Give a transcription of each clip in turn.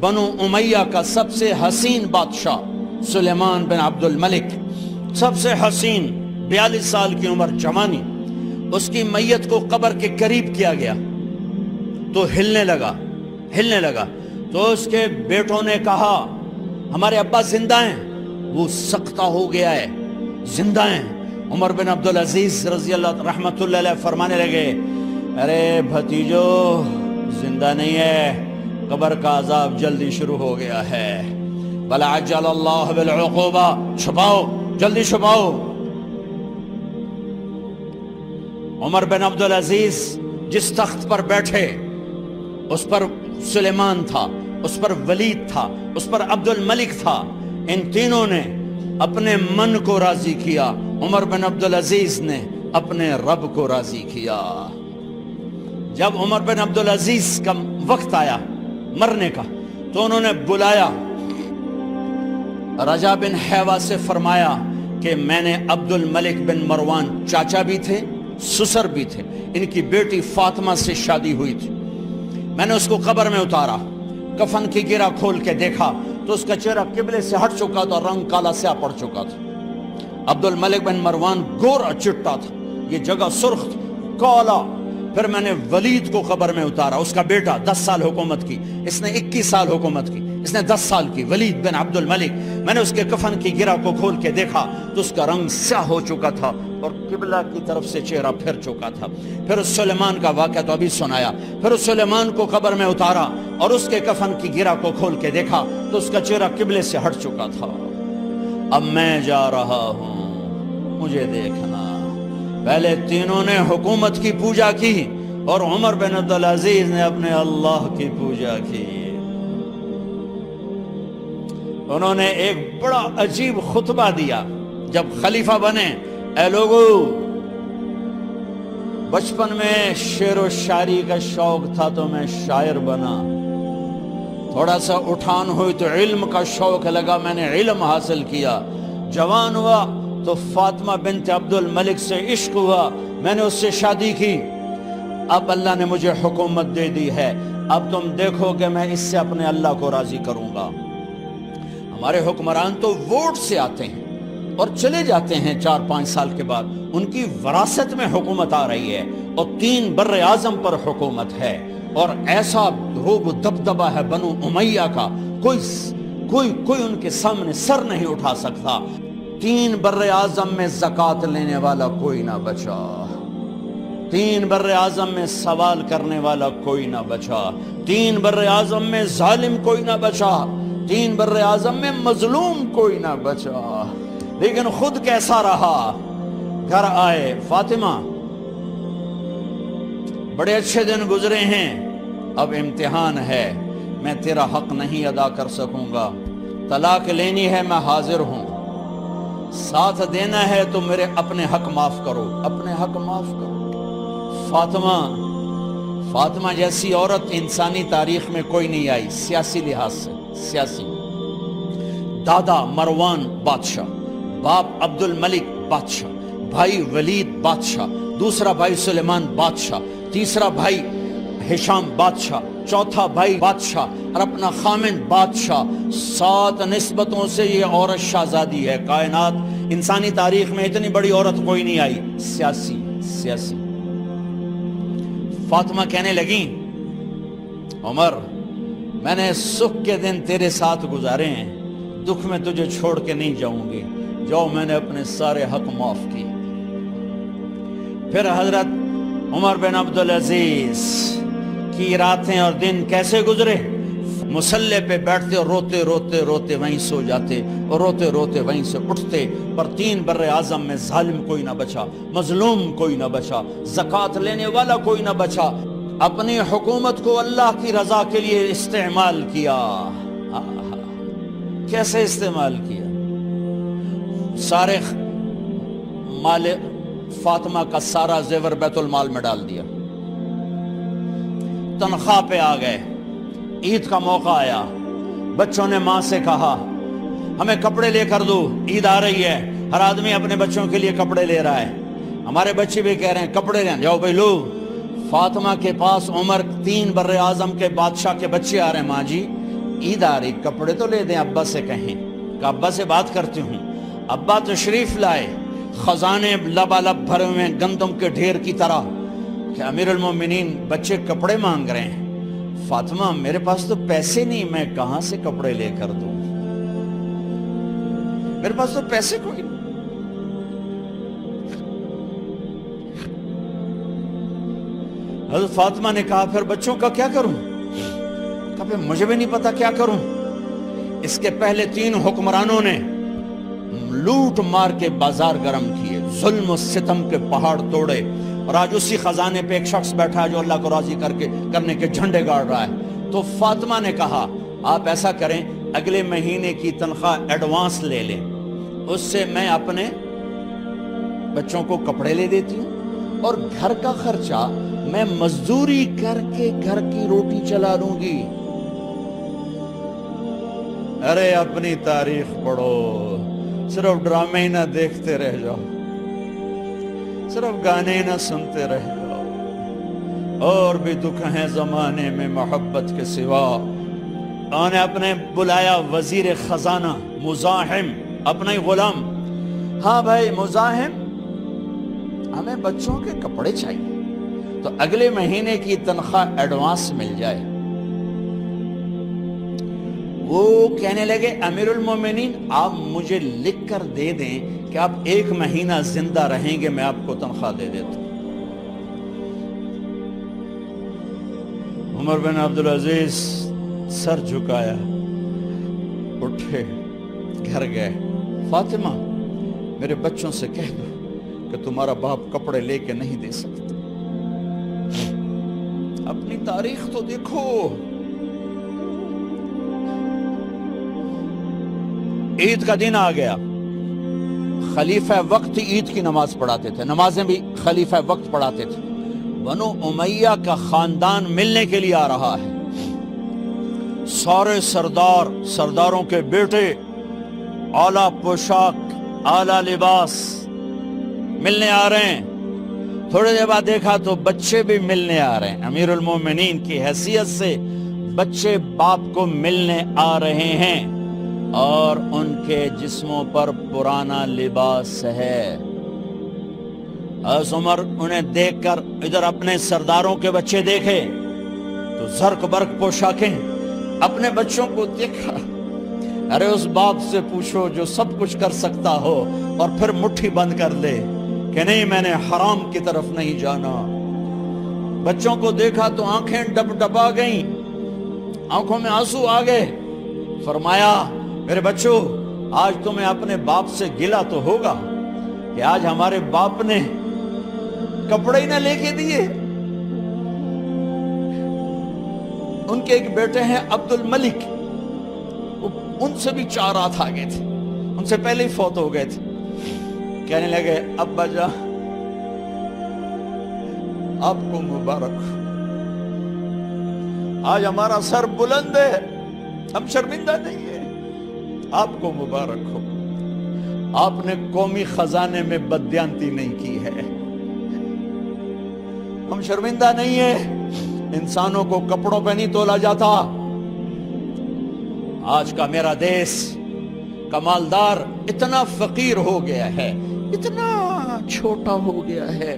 بنو امیہ کا سب سے حسین بادشاہ سلیمان بن عبد الملک، سب سے حسین، 42 سال کی عمر، جوانی، اس کی میت کو قبر کے قریب کیا گیا تو ہلنے لگا تو اس کے بیٹوں نے کہا ہمارے ابا زندہ ہیں، وہ سکتہ ہو گیا ہے، زندہ ہیں۔ عمر بن عبدالعزیز رضی اللہ رحمت اللہ علیہ فرمانے لگے ارے بھتیجو زندہ نہیں ہے، قبر کا عذاب جلدی شروع ہو گیا ہے، بل عجل اللہ بالعقوبہ، چھپاؤ، جلدی چھپاؤ۔ عمر بن عبدالعزیز جس تخت پر بیٹھے اس پر سلیمان تھا، اس پر ولید تھا، اس پر عبد الملک تھا، ان تینوں نے اپنے من کو راضی کیا، عمر بن عبدالعزیز نے اپنے رب کو راضی کیا۔ جب عمر بن عبدالعزیز کا وقت آیا مرنے کا تو انہوں نے بلایا رجا بن حیوہ سے، فرمایا کہ میں نے عبد الملک بن مروان، چاچا بھی تھے سسر بھی تھے، ان کی بیٹی فاطمہ سے شادی ہوئی تھی، میں نے اس کو قبر میں اتارا، کفن کی گرہ کھول کے دیکھا تو اس کا چہرہ قبلے سے ہٹ چکا تھا، رنگ کالا سیاہ پڑ چکا تھا۔ عبد الملک بن مروان گورا چٹا تھا، یہ جگہ سرخ تھی، کالا۔ پھر میں نے ولید کو قبر میں اتارا، اس کا بیٹا 10 سال حکومت کی، اس نے 21 سال حکومت کی، اس نے 10 سال کی، ولید بن عبد الملک۔ میں نے اس کے کفن کی گرہ کو کھول کے دیکھا تو اس کا رنگ سیاہ ہو چکا تھا اور قبلہ کی طرف سے چہرہ پھر چکا تھا۔ پھر اس سلیمان کا واقعہ تو ابھی سنایا، پھر اس سلیمان کو قبر میں اتارا اور اس کے کفن کی گرہ کو کھول کے دیکھا تو اس کا چہرہ قبلے سے ہٹ چکا تھا۔ اب میں جا رہا ہوں، مجھے دیکھنا۔ پہلے تینوں نے حکومت کی پوجا کی اور عمر بن عبدالعزیز نے اپنے اللہ کی پوجا کی۔ انہوں نے ایک بڑا عجیب خطبہ دیا جب خلیفہ بنے، اے لوگو، بچپن میں شعر و شاعری کا شوق تھا تو میں شاعر بنا، تھوڑا سا اٹھان ہوئی تو علم کا شوق لگا، میں نے علم حاصل کیا، جوان ہوا تو فاطمہ بنت عبد الملک سے عشق ہوا، میں نے اس سے شادی کی، اب اللہ نے مجھے حکومت دے دی ہے، اب تم دیکھو کہ میں اس سے اپنے اللہ کو راضی کروں گا۔ ہمارے حکمران تو ووٹ سے آتے ہیں اور چلے جاتے ہیں 4-5 سال کے بعد، ان کی وراثت میں حکومت آ رہی ہے اور 3 بر اعظم پر حکومت ہے، اور ایسا روب و دبدبہ ہے بنو امیہ کا، کوئی ان کے سامنے سر نہیں اٹھا سکتا۔ 3 بر اعظم میں زکوٰۃ لینے والا کوئی نہ بچا، 3 بر اعظم میں سوال کرنے والا کوئی نہ بچا، 3 بر اعظم میں ظالم کوئی نہ بچا، 3 بر اعظم میں مظلوم کوئی نہ بچا۔ لیکن خود کیسا رہا؟ گھر آئے، فاطمہ بڑے اچھے دن گزرے ہیں، اب امتحان ہے، میں تیرا حق نہیں ادا کر سکوں گا، طلاق لینی ہے میں حاضر ہوں، ساتھ دینا ہے تو میرے اپنے حق معاف کرو، اپنے حق معاف کرو۔ فاطمہ جیسی عورت انسانی تاریخ میں کوئی نہیں آئی، سیاسی لحاظ سے، سیاسی۔ دادا مروان بادشاہ، باپ عبد الملک بادشاہ، بھائی ولید بادشاہ، دوسرا بھائی سلیمان بادشاہ، تیسرا بھائی ہشام بادشاہ، چوتھا بھائی بادشاہ اور اپنا خامن بادشاہ، 7 نسبتوں سے یہ عورت شہزادی ہے۔ کائنات انسانی تاریخ میں اتنی بڑی عورت کوئی نہیں آئی، سیاسی۔ فاطمہ کہنے لگیں عمر، میں نے سکھ کے دن تیرے ساتھ گزارے ہیں، دکھ میں تجھے چھوڑ کے نہیں جاؤں گی، جاؤ میں نے اپنے سارے حق معاف کیے۔ پھر حضرت عمر بن عبدالعزیز کی راتیں اور دن کیسے گزرے؟ مسلح پہ بیٹھتے اور روتے وہیں سو جاتے اور روتے وہیں سے اٹھتے، پر 3 بر اعظم میں ظالم کوئی نہ بچا، مظلوم کوئی نہ بچا، زکوٰۃ لینے والا کوئی نہ بچا، اپنی حکومت کو اللہ کی رضا کے لیے استعمال کیا۔ کیسے استعمال کیا؟ سارے مال فاطمہ کا سارا زیور بیت المال میں ڈال دیا، تنخواہ پہ آ گئے، عید کا موقع آیا، بچوں نے ماں سے کہا ہمیں کپڑے لے کر دو، عید آ رہی ہے، ہر آدمی اپنے بچوں کے لیے کپڑے لے رہا ہے، ہمارے بچے بھی کہہ رہے ہیں کپڑے لیں، جاؤ بھائی لو۔ فاطمہ کے پاس عمر 3 بر اعظم کے بادشاہ کے بچے آ رہے ہیں، ماں جی عید آ رہی, کپڑے تو لے دیں, ابا سے کہیں کہ ابا سے بات کرتی ہوں. ابا تشریف لائے, خزانے لبالب بھرے ہوئے ہیں گندم کے ڈھیر کی طرح, کہ امیر المومنین بچے کپڑے مانگ رہے ہیں. فاطمہ میرے پاس تو پیسے نہیں, میں کہاں سے کپڑے لے کر دوں, میرے پاس تو پیسے کوئی نہیں. حضرت فاطمہ نے کہا پھر بچوں کا کیا کروں؟ کہا پھر مجھے بھی نہیں پتا کیا کروں. اس کے پہلے 3 حکمرانوں نے لوٹ مار کے بازار گرم کیے, ظلم و ستم کے پہاڑ توڑے, اور آج اسی خزانے پہ ایک شخص بیٹھا ہے جو اللہ کو راضی کرنے کے جھنڈے گاڑ رہا ہے. تو فاطمہ نے کہا آپ ایسا کریں, اگلے مہینے کی تنخواہ ایڈوانس لے لیں, اس سے میں اپنے بچوں کو کپڑے لے دیتی ہوں, اور گھر کا خرچہ میں مزدوری کر کے گھر کی روٹی چلا لوں گی. ارے اپنی تاریخ پڑھو, صرف ڈرامے ہی نہ دیکھتے رہ جاؤ, صرف گانے ہی نہ سنتے رہ جاؤ. اور بھی دکھ ہیں زمانے میں محبت کے سوا. انہوں نے اپنے بلایا وزیر خزانہ مزاحم, اپنا ہی غلام. ہاں بھائی مزاحم, ہمیں بچوں کے کپڑے چاہیے, تو اگلے مہینے کی تنخواہ ایڈوانس مل جائے. وہ کہنے لگے امیر المومنین آپ مجھے لکھ کر دے دیں کہ آپ 1 مہینہ زندہ رہیں گے, میں آپ کو تنخواہ دے دیتا ہوں. عمر بن عبدالعزیز سر جھکایا, اٹھے, گھر گئے. فاطمہ میرے بچوں سے کہہ دو کہ تمہارا باپ کپڑے لے کے نہیں دے سکتا. اپنی تاریخ تو دیکھو. عید کا دن آ گیا, خلیفہ وقت عید کی نماز پڑھاتے تھے, نمازیں بھی خلیفہ وقت پڑھاتے تھے. بنو امیہ کا خاندان ملنے کے لیے آ رہا ہے. سارے سرداروں کے بیٹے اعلیٰ پوشاک, اعلیٰ لباس ملنے آ رہے ہیں. تھوڑے دیر بعد دیکھا تو بچے بھی ملنے آ رہے ہیں. امیر المومنین کی حیثیت سے بچے باپ کو ملنے آ رہے ہیں, اور ان کے جسموں پر پرانا لباس ہے. حضرت عمر انہیں دیکھ کر ادھر اپنے سرداروں کے بچے دیکھے تو زرق برق پوشاکیں, اپنے بچوں کو دیکھا. ارے اس باپ سے پوچھو جو سب کچھ کر سکتا ہو اور پھر مٹھی بند کر لے کہ نہیں میں نے حرام کی طرف نہیں جانا. بچوں کو دیکھا تو آنکھیں ڈبڈبا گئیں, آنکھوں میں آنسو آ گئے. فرمایا میرے بچوں آج تمہیں اپنے باپ سے گلہ تو ہوگا کہ آج ہمارے باپ نے کپڑے ہی نہ لے کے دیے. ان کے ایک بیٹے ہیں عبد الملک, ان سے بھی 4 ہاتھ آگے تھے, ان سے پہلے ہی فوت ہو گئے تھے. کہنے لگے ابا جان آپ کو مبارک, آج ہمارا سر بلند ہے, ہم شرمندہ نہیں ہیں, آپ کو مبارک ہو. آپ نے قومی خزانے میں بددیانتی نہیں کی ہے, ہم شرمندہ نہیں ہیں. انسانوں کو کپڑوں پہ نہیں تولا جاتا. آج کا میرا دیس کا مالدار اتنا فقیر ہو گیا ہے, اتنا چھوٹا ہو گیا ہے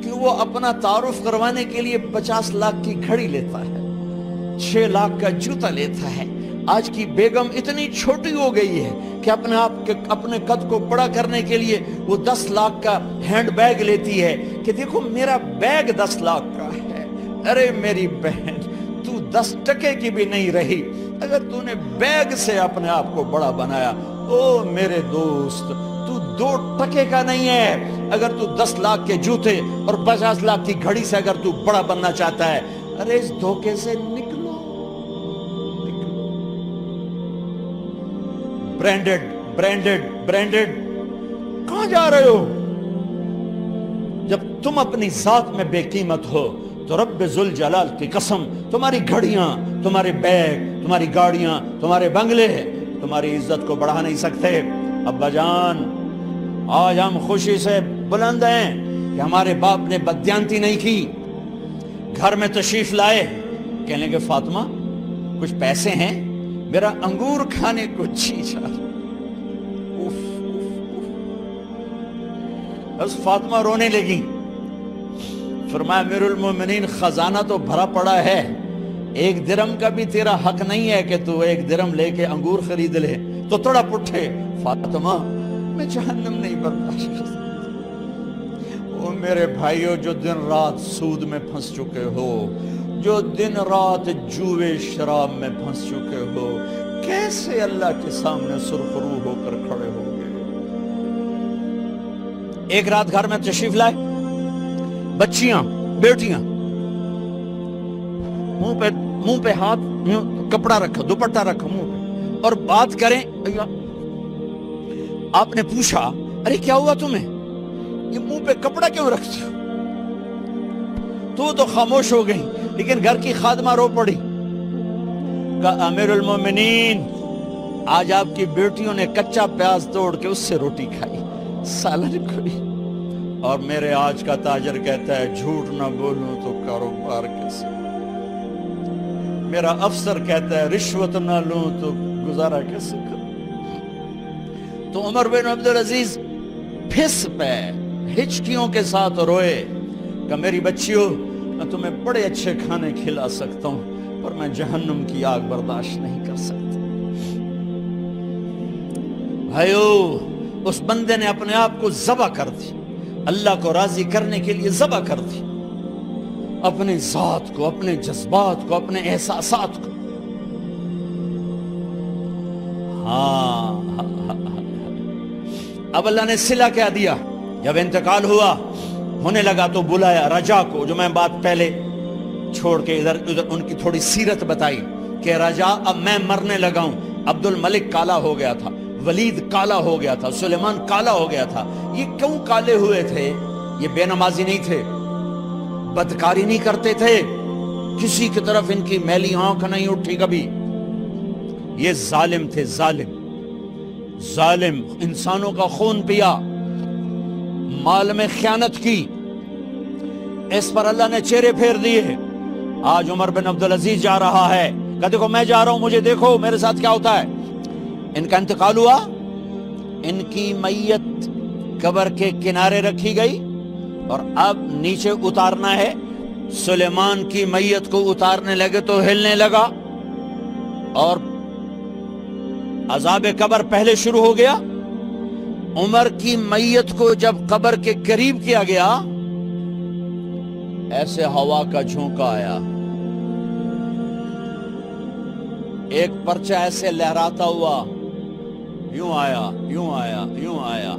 کہ وہ اپنا تعارف کروانے کے لیے 50 لاکھ کی گھڑی لیتا ہے, 6 لاکھ کا جوتا لیتا ہے. آج کی بیگم اتنی چھوٹی ہو گئی ہے کہ اپنے قد کو بڑا کرنے کے لیے وہ 10 لاکھ کا ہینڈ بیگ لیتی ہے کہ دیکھو میرا بیگ 10 لاکھ کا ہے. ارے میری بہن تو 10 ٹکے کی بھی نہیں رہی اگر تو نے بیگ سے اپنے آپ کو بڑا بنایا. او میرے دوست تو 2 ٹکے کا نہیں ہے اگر تو 10 لاکھ کے جوتے اور 50 لاکھ کی گھڑی سے اگر تو بڑا بننا چاہتا ہے. ارے اس دھوکے سے نکلو. برینڈڈ کہاں جا رہے ہو؟ جب تم اپنی ذات میں بے قیمت ہو تو رب ذوالجلال کی قسم تمہاری گھڑیاں, تمہارے بیگ, تمہاری گاڑیاں, تمہارے بنگلے تمہاری عزت کو بڑھا نہیں سکتے. ابا جان آج ہم خوشی سے بلند ہیں کہ ہمارے باپ نے بددیانتی نہیں کی. گھر میں تشریف لائے, کہنے لگے فاطمہ کچھ پیسے ہیں، میرا انگور کھانے کو جی چاہ۔ بس فاطمہ رونے لگی، فرمایا امیر المومنین خزانہ تو بھرا پڑا ہے، 1 درم کا بھی تیرا حق نہیں ہے کہ تو 1 درم لے کے انگور خرید لے۔ تو تڑپ اٹھے، فاطمہ میں جہنم نہیں برداشت کر سکتا۔ وہ میرے بھائیو جو دن رات سود میں پھنس چکے ہو، جو دن رات جوے شراب میں پھنس چکے ہو، کیسے اللہ کے سامنے سرخرو ہو کر کھڑے ہو گے؟ ایک رات گھر میں تشریف لائے، بچیاں بیٹیاں، منہ پہ ہاتھ، کپڑا رکھا، دوپٹہ رکھا منہ پہ، اور بات کریں۔ آپ نے پوچھا ارے کیا ہوا تمہیں، یہ منہ پہ کپڑا کیوں رکھتی ہو؟ تو خاموش ہو گئی، لیکن گھر کی خادمہ رو پڑی، کہا امیر المومنین آج آپ کی بیٹیوں نے کچا پیاز توڑ کے اس سے روٹی کھائی، سالن کھائی، اور میرے آج کا تاجر کہتا ہے جھوٹ نہ بولوں تو کاروبار کیسے، میرا افسر کہتا ہے رشوت نہ لوں تو گزارا کیسے کروں۔ تو عمر بن عبدالعزیز پھس پہ ہچکیوں کے ساتھ روئے کہ میری بچیوں میں تمہیں بڑے اچھے کھانے کھلا سکتا ہوں، پر میں جہنم کی آگ برداشت نہیں کر سکتا۔ بھائیو، اس بندے نے اپنے آپ کو ذبح کر دی، اللہ کو راضی کرنے کے لیے ذبح کر دی، اپنے ذات کو، اپنے جذبات کو، اپنے احساسات کو۔ اب اللہ نے صلہ کیا دیا، جب انتقال ہوا ہونے لگا تو بلایا رجا کو، جو میں بات پہلے چھوڑ کے ادھر ان کی تھوڑی سیرت بتائی کہ رجا اب میں مرنے لگا ہوں۔ عبد الملک کالا ہو گیا تھا، ولید کالا ہو گیا تھا، سلیمان کالا ہو گیا تھا۔ یہ کیوں کالے ہوئے تھے؟ یہ بے نمازی نہیں تھے، بدکاری نہیں کرتے تھے، کسی کی طرف ان کی میلی آنکھ نہیں اٹھی کبھی۔ یہ ظالم تھے، ظالم، انسانوں کا خون پیا، مال میں خیانت کی، اس پر اللہ نے چہرے پھیر دیے۔ آج عمر بن عبدالعزیز جا رہا ہے کہ دیکھو میں جا رہا ہوں، مجھے دیکھو میرے ساتھ کیا ہوتا ہے۔ ان کا انتقال ہوا، ان کی میت قبر کے کنارے رکھی گئی، اور اب نیچے اتارنا ہے۔ سلیمان کی میت کو اتارنے لگے تو ہلنے لگا، اور عذاب قبر پہلے شروع ہو گیا۔ عمر کی میت کو جب قبر کے قریب کیا گیا، ایسے ہوا کا جھونکا آیا، ایک پرچہ ایسے لہراتا ہوا یوں آیا، یوں آیا، یوں آیا،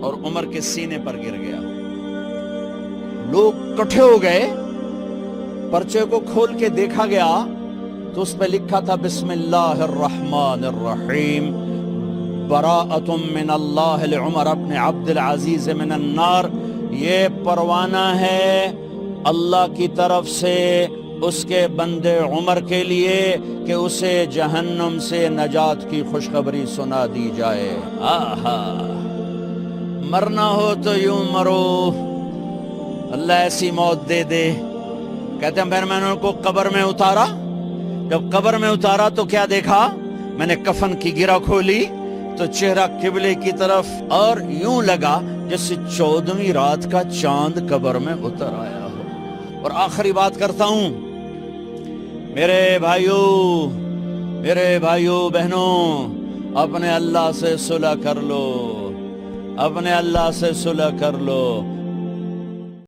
اور عمر کے سینے پر گر گیا۔ لوگ کٹھے ہو گئے، پرچے کو کھول کے دیکھا گیا تو اس پہ لکھا تھا بسم اللہ الرحمن الرحیم، براءۃ من اللہ لعمر ابن عبد العزیز من النار۔ یہ پروانہ ہے اللہ کی طرف سے اس کے بندے عمر کے لیے کہ اسے جہنم سے نجات کی خوشخبری سنا دی جائے۔ آہا، مرنا ہو تو یوں مرو، اللہ ایسی موت دے دے۔ کہتے ہیں پھر میں نے ان کو قبر میں اتارا، جب قبر میں اتارا تو کیا دیکھا؟ میں نے کفن کی گرہ کھولی تو چہرہ قبلے کی طرف، اور یوں لگا جیسے 14ویں رات کا چاند قبر میں اتر آیا ہو۔ اور آخری بات کرتا ہوں، میرے بھائیوں بہنوں، اپنے اللہ سے صلح کر لو، اپنے اللہ سے صلح کر لو۔